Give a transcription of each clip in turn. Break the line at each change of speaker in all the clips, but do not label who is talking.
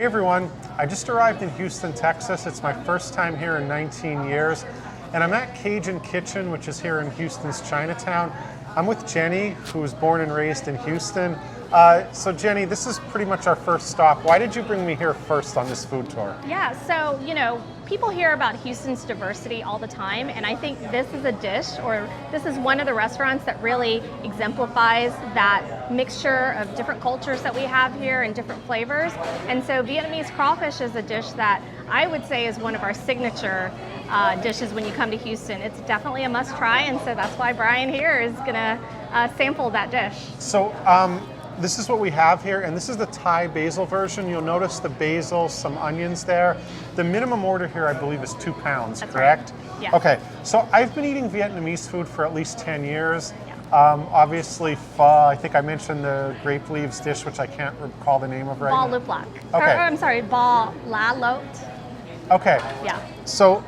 Hey everyone, I just arrived in Houston, Texas. It's my first time here in 19 years, and I'm at Cajun Kitchen, which is here in Houston's Chinatown. I'm with Jenny, who was born and raised in Houston. So Jenny, this is pretty much our first stop. Why did you bring me here first on this food tour?
Yeah, so, people hear about Houston's diversity all the time, and I think this is a dish, or this is one of the restaurants that really exemplifies that mixture of different cultures that we have here and different flavors. And so Vietnamese crawfish is a dish that I would say is one of our signature dishes when you come to Houston. It's definitely a must try, and so that's why Brian here is gonna sample that dish.
So this is what we have here, and this is the Thai basil version. You'll notice the basil, some onions there. The minimum order here, I believe, is 2 pounds,
That's
correct?
Right. Yeah.
Okay, so I've been eating Vietnamese food for at least 10 years.
Yeah.
Obviously, pho, I think I mentioned the grape leaves dish, which I can't recall the name of right
Bò
now.
lục lạc.
Okay.
I'm sorry, bò lá lốt.
Okay.
Yeah.
So,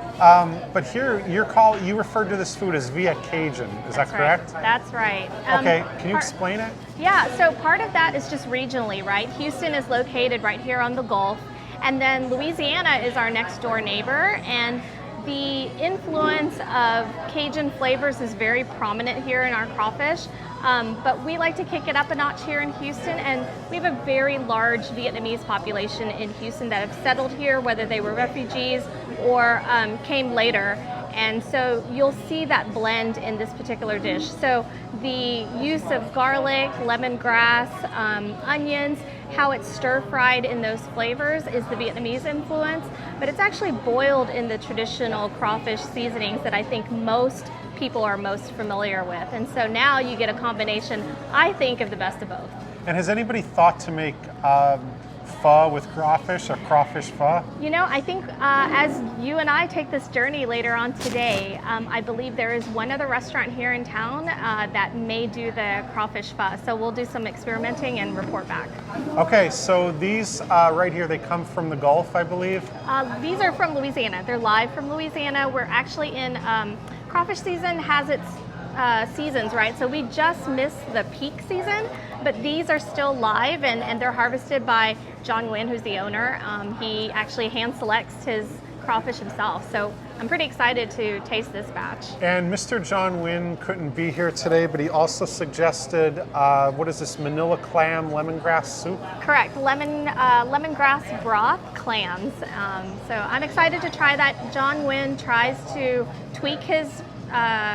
but here you referred to this food as Viet Cajun. Is that correct?
Right. That's right.
Okay. Can you explain it?
Yeah. So part of that is just regionally, right? Houston is located right here on the Gulf, and then Louisiana is our next door neighbor, and the influence of Cajun flavors is very prominent here in our crawfish. But we like to kick it up a notch here in Houston, and we have a very large Vietnamese population in Houston that have settled here, whether they were refugees or came later. And so you'll see that blend in this particular dish. So the use of garlic, lemongrass, onions, how it's stir-fried in those flavors is the Vietnamese influence, but it's actually boiled in the traditional crawfish seasonings that I think most people are most familiar with. And so now you get a combination, I think, of the best of both.
And has anybody thought to make pho with crawfish or crawfish pho?
I think as you and I take this journey later on today, I believe there is one other restaurant here in town that may do the crawfish pho. So we'll do some experimenting and report back.
Okay, so these right here, they come from the Gulf, I believe?
These are from Louisiana. They're live from Louisiana. We're actually in crawfish season has its seasons, right? So we just missed the peak season, but these are still live, and they're harvested by John Nguyen, who's the owner. He actually hand selects his crawfish himself. So I'm pretty excited to taste this batch.
And Mr. John Nguyen couldn't be here today, but he also suggested, what is this, Manila clam lemongrass soup?
Correct, lemongrass broth clams. So I'm excited to try that. John Nguyen tries to tweak his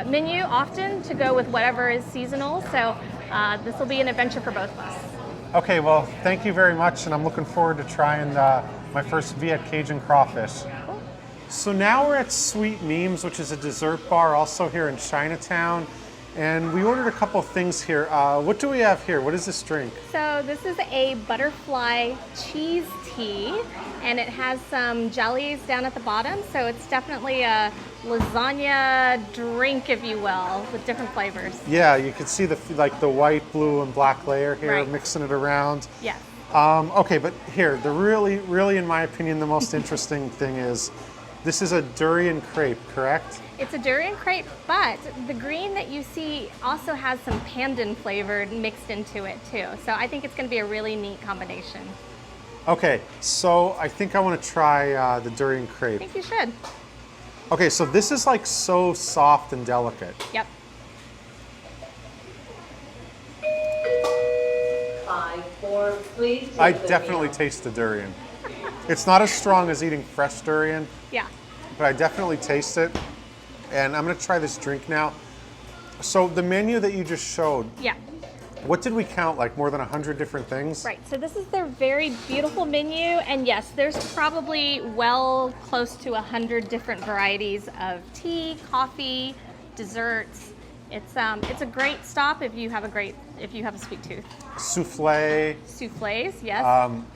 menu often to go with whatever is seasonal. So this will be an adventure for both of us.
Okay, well, thank you very much, and I'm looking forward to trying my first Viet Cajun crawfish.
Cool.
So now we're at Sweet Memes, which is a dessert bar also here in Chinatown. And we ordered a couple things here. What do we have here? What is this drink?
So this is a butterfly cheese tea, and it has some jellies down at the bottom. So it's definitely a lasagna drink, if you will, with different flavors.
Yeah, you can see the white, blue, and black layer here,
Right.
mixing it around.
Yeah.
Okay, but here, the really, in my opinion, the most interesting thing is this is a durian crepe, correct?
It's a durian crepe, but the green that you see also has some pandan flavor mixed into it too. So I think it's going to be a really neat combination.
Okay, so I think I want to try the durian
I
crepe.
think you should.
Okay, so this is like so soft and delicate.
Yep.
5-4, please.
I definitely taste the durian. It's not as strong as eating fresh durian,
Yeah.
but I definitely taste it. And I'm gonna try this drink now. So the menu that you just showed,
Yeah.
what did we count, like more than 100 different things?
Right, so this is their very beautiful menu, and yes, there's probably well close to 100 different varieties of tea, coffee, desserts. It's a great stop if you have a sweet tooth.
Souffle,
Soufflés, yes.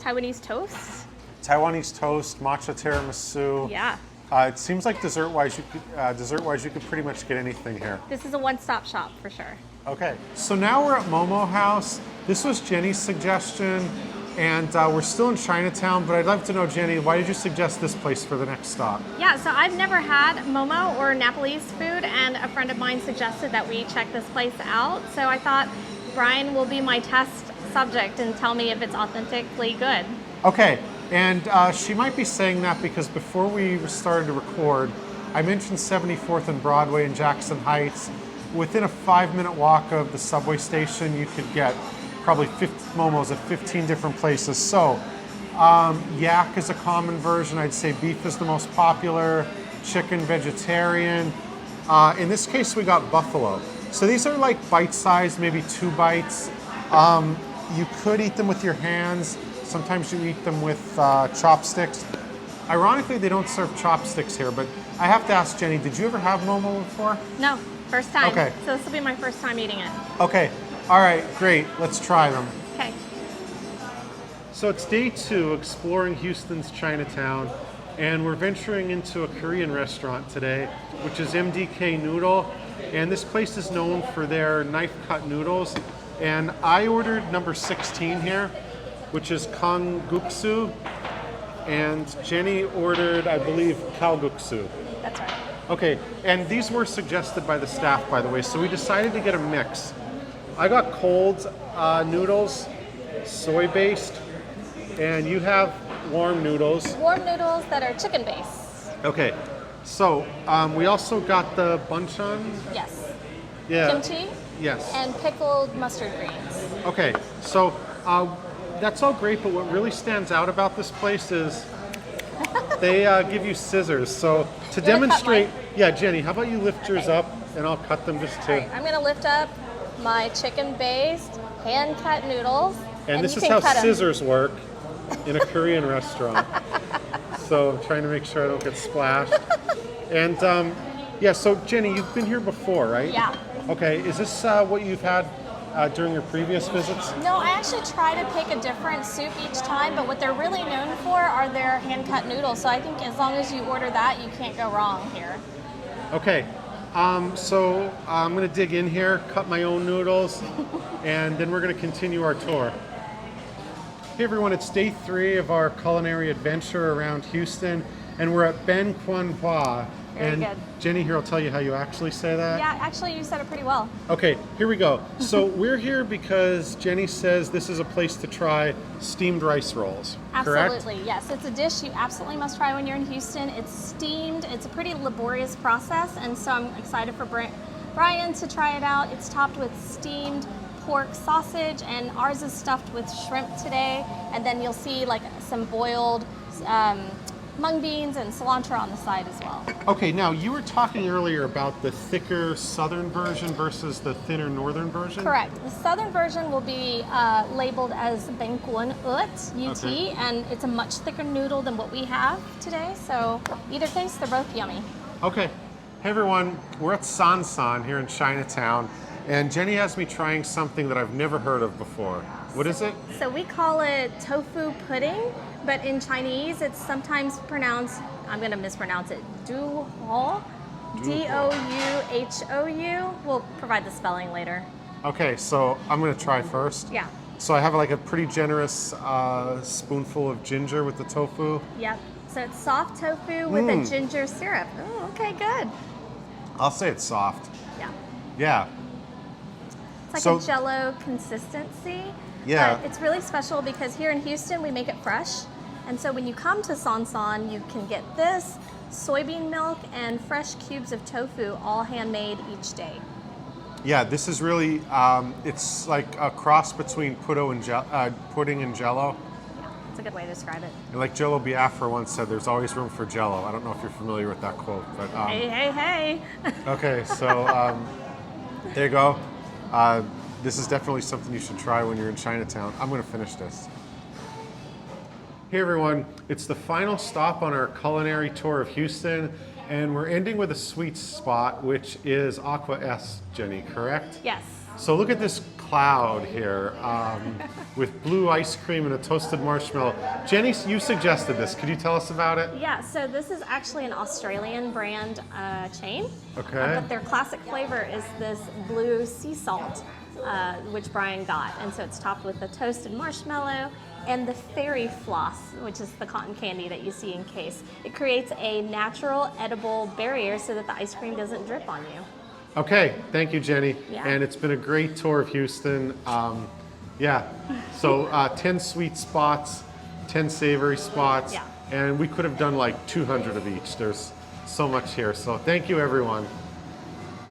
Taiwanese toast.
Taiwanese toast, matcha tiramisu.
Yeah.
It seems like dessert-wise, you could pretty much get anything here.
This is a one-stop shop for sure.
Okay, so now we're at Momo House. This was Jenny's suggestion, and we're still in Chinatown, but I'd love to know, Jenny, why did you suggest this place for the next stop?
Yeah, so I've never had Momo or Nepalese food, and a friend of mine suggested that we check this place out. So I thought Brian will be my test subject and tell me if it's authentically good.
Okay, And she might be saying that because before we started to record, I mentioned 74th and Broadway in Jackson Heights. Within a 5-minute walk of the subway station, you could get probably 50 momos at 15 different places. So yak is a common version. I'd say beef is the most popular, chicken vegetarian. In this case, we got buffalo. So these are like bite-sized, maybe 2 bites. You could eat them with your hands. Sometimes you eat them with chopsticks. Ironically, they don't serve chopsticks here, but I have to ask Jenny, did you ever have momo before?
No, first time.
Okay.
So this will be my first time eating it.
Okay, all right, great. Let's try them.
Okay.
So it's day 2 exploring Houston's Chinatown, and we're venturing into a Korean restaurant today, which is MDK Noodle. And this place is known for their knife-cut noodles. And I ordered number 16 here, which is Kongguksu. And Jenny ordered, I believe, Kalguksu.
That's right.
Okay, and these were suggested by the staff, by the way, so we decided to get a mix. I got cold noodles, soy-based, and you have warm noodles.
Warm noodles that are chicken based.
Okay, so we also got the banchan.
Yes.
Yeah.
Kimchi
Yes.
and pickled mustard greens.
Okay, so that's all great, but what really stands out about this place is they give you scissors. So to
You wanna cut
demonstrate,
mine?
yeah, Jenny, how about you lift yours
Okay.
up and I'll cut them just
All
to.
right, I'm gonna lift up my chicken based hand cut noodles.
And this
you
is
can
how
cut 'em.
scissors work in a Korean restaurant. So I'm trying to make sure I don't get splashed. And yeah, so Jenny, you've been here before, right?
Yeah.
Okay, is this what you've had during your previous visits?
No, I actually try to pick a different soup each time, but what they're really known for are their hand cut noodles. So I think as long as you order that, you can't go wrong here.
Okay, so I'm gonna dig in here, cut my own noodles, and then we're gonna continue our tour. Hey everyone, it's day 3 of our culinary adventure around Houston, and we're at Ben Quan Hua.
Very
and
good.
Jenny here will tell you how you actually say that.
Yeah, actually you said it pretty well.
Okay, here we go. So we're here because Jenny says this is a place to try steamed rice rolls, correct?
Absolutely, yes. It's a dish you absolutely must try when you're in Houston. It's steamed. It's a pretty laborious process, and so I'm excited for Brian to try it out. It's topped with steamed pork sausage, and ours is stuffed with shrimp today. And then you'll see like some boiled mung beans and cilantro on the side as well.
Okay, now you were talking earlier about the thicker southern version versus the thinner northern version?
Correct. The southern version will be labeled as Bangkuan Ut, UT,
Okay.
and it's a much thicker noodle than what we have today. So either case, they're both yummy.
Okay. Hey everyone, we're at San San here in Chinatown, and Jenny has me trying something that I've never heard of before. What is it?
So we call it tofu pudding, but in Chinese it's sometimes pronounced, I'm going to mispronounce it, douhou, D-O-U-H-O-U. We'll provide the spelling later.
Okay, so I'm gonna try first.
Yeah.
So I have like a pretty generous spoonful of ginger with the tofu.
Yep. So it's soft tofu with a ginger syrup. Oh, okay, good.
I'll say it's soft.
Yeah.
Yeah.
It's like
So-
a Jell-O consistency.
Yeah.
But it's really special because here in Houston we make it fresh. And so when you come to San San, you can get this, soybean milk, and fresh cubes of tofu, all handmade each day.
Yeah, this is really, it's like a cross between pudding and Jell-O.
Yeah, it's a good way to describe it.
And like Jello Biafra once said, there's always room for Jell-O. I don't know if you're familiar with that quote, but
Hey, hey, hey.
okay, so there you go. This is definitely something you should try when you're in Chinatown. I'm gonna finish this. Hey everyone, it's the final stop on our culinary tour of Houston, and we're ending with a sweet spot, which is Aqua S, Jenny, correct?
Yes.
So look at this cloud here with blue ice cream and a toasted marshmallow. Jenny, you suggested this. Could you tell us about it?
Yeah, so this is actually an Australian brand chain.
Okay.
But their classic flavor is this blue sea salt, which Brian got. And so it's topped with the toasted marshmallow and the fairy floss, which is the cotton candy that you see in case. It creates a natural edible barrier so that the ice cream doesn't drip on you.
Okay, thank you, Jenny.
Yeah.
And it's been a great tour of Houston. Yeah, so 10 sweet spots, 10 savory spots,
Yeah.
and we could have done like 200 of each. There's so much here. So thank you, everyone.